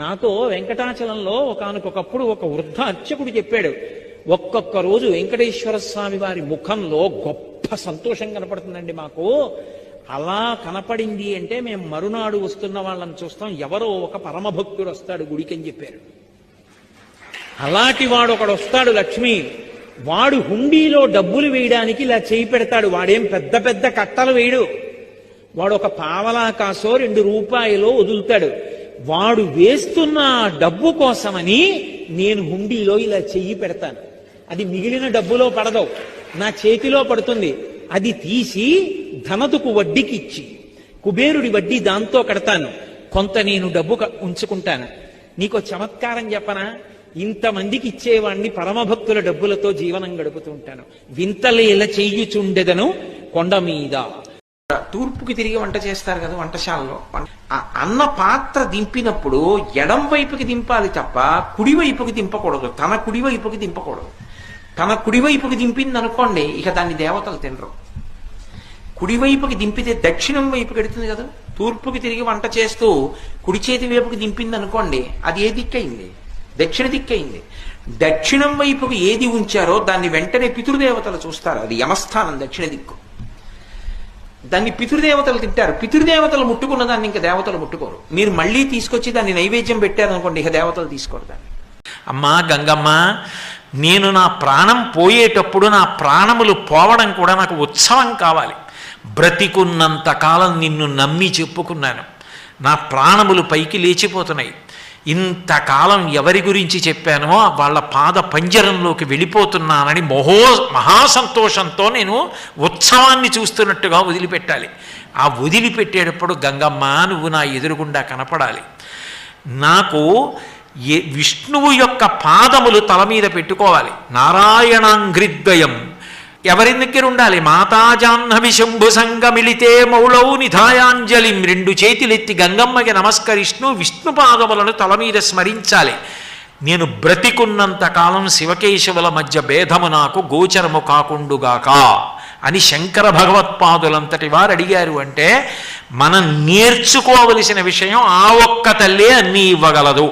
నాతో వెంకటాచలంలో ఒకానొకప్పుడు ఒక వృద్ధ అర్చకుడు చెప్పాడు, ఒక్కొక్క రోజు వెంకటేశ్వర స్వామి వారి ముఖంలో గొప్ప సంతోషం కనపడుతుందండి మాకు. అలా కనపడింది అంటే మేము మరునాడు వస్తున్న వాళ్ళని చూస్తాం, ఎవరో ఒక పరమభక్తుడు వస్తాడు గుడికి అని చెప్పారు. అలాంటి వాడు ఒకడు వస్తాడు, లక్ష్మి. వాడు హుండీలో డబ్బులు వేయడానికి ఇలా చేయి పెడతాడు. వాడేం పెద్ద పెద్ద కట్టలు వేయడు. వాడు ఒక పావలా కాసో 2 రూపాయలో వదులుతాడు. వాడు వేస్తున్న డబ్బు కోసమని నేను హుండీలో ఇలా చెయ్యి పెడతాను. అది మిగిలిన డబ్బులో పడదు, నా చేతిలో పడుతుంది. అది తీసి ధనదుకు వడ్డీకి ఇచ్చి కుబేరుడి వడ్డీ దాంతో కడతాను. కొంత నేను డబ్బు ఉంచుకుంటాను. నీకో చమత్కారం చెప్పనా? ఇంతమందికి ఇచ్చేవాణ్ణి పరమభక్తుల డబ్బులతో జీవనం గడుపుతూ ఉంటాను. వింతలేల చెయ్యుచుండెదను కొండ మీద. తూర్పుకి తిరిగి వంట చేస్తారు కదా వంటశాలలో. అన్న పాత్ర దింపినప్పుడు ఎడం వైపుకి దింపాలి తప్ప కుడివైపుకి దింపకూడదు. తన కుడివైపుకి దింపకూడదు. తన కుడివైపుకి దింపింది అనుకోండి, ఇక దాన్ని దేవతలు తినరు. కుడివైపుకి దింపితే దక్షిణం వైపుకి ఎడుతుంది కదా. తూర్పుకి తిరిగి వంట చేస్తూ కుడి చేతి వైపుకి దింపింది అనుకోండి, అది ఏ దిక్కయింది? దక్షిణ దిక్కయింది. దక్షిణం వైపుకి ఏది ఉంచారో దాన్ని వెంటనే పితృదేవతలు చూస్తారు. అది యమస్థానం, దక్షిణ దిక్కు. దాన్ని పితృదేవతలు తింటారు. పితృదేవతలు ముట్టుకున్న దాన్ని ఇంకా దేవతలు ముట్టుకోరు. మీరు మళ్ళీ తీసుకొచ్చి దాన్ని నైవేద్యం పెట్టారనుకోండి, ఇక దేవతలు తీసుకోరు దాన్ని. అమ్మా గంగమ్మ, నేను నా ప్రాణం పోయేటప్పుడు నా ప్రాణములు పోవడం కూడా నాకు ఉత్సవం కావాలి. బ్రతికున్నంత కాలం నిన్ను నమ్మి చెప్పుకున్నాను. నా ప్రాణములు పైకి లేచిపోతున్నాయి. ఇంతకాలం ఎవరి గురించి చెప్పానో వాళ్ళ పాద పంజరంలోకి వెళ్ళిపోతున్నానని మహాసంతోషంతో నేను ఉత్సవాన్ని చూస్తున్నట్టుగా వదిలిపెట్టాలి. ఆ వదిలిపెట్టేటప్పుడు గంగమ్మ నువ్వు నా ఎదురుగుండా కనపడాలి. నాకు విష్ణువు యొక్క పాదములు తల మీద పెట్టుకోవాలి. నారాయణాంఘ్రిద్వయం ఎవరి దగ్గర ఉండాలి? మాతాజాహ్నవి శంభు సంగమిలితే మౌళౌ నిధాయాంజలిం. 2 చేతులెత్తి గంగమ్మకి నమస్కరిస్తూ విష్ణు పాదములను తల మీద స్మరించాలి. నేను బ్రతికున్నంత కాలం శివకేశవుల మధ్య భేదము నాకు గోచరము కాకుండుగాక అని శంకర భగవత్పాదులంతటి వారు అడిగారు. అంటే మనం నేర్చుకోవలసిన విషయం ఆ ఒక్క తల్లే అన్నీ ఇవ్వగలదు.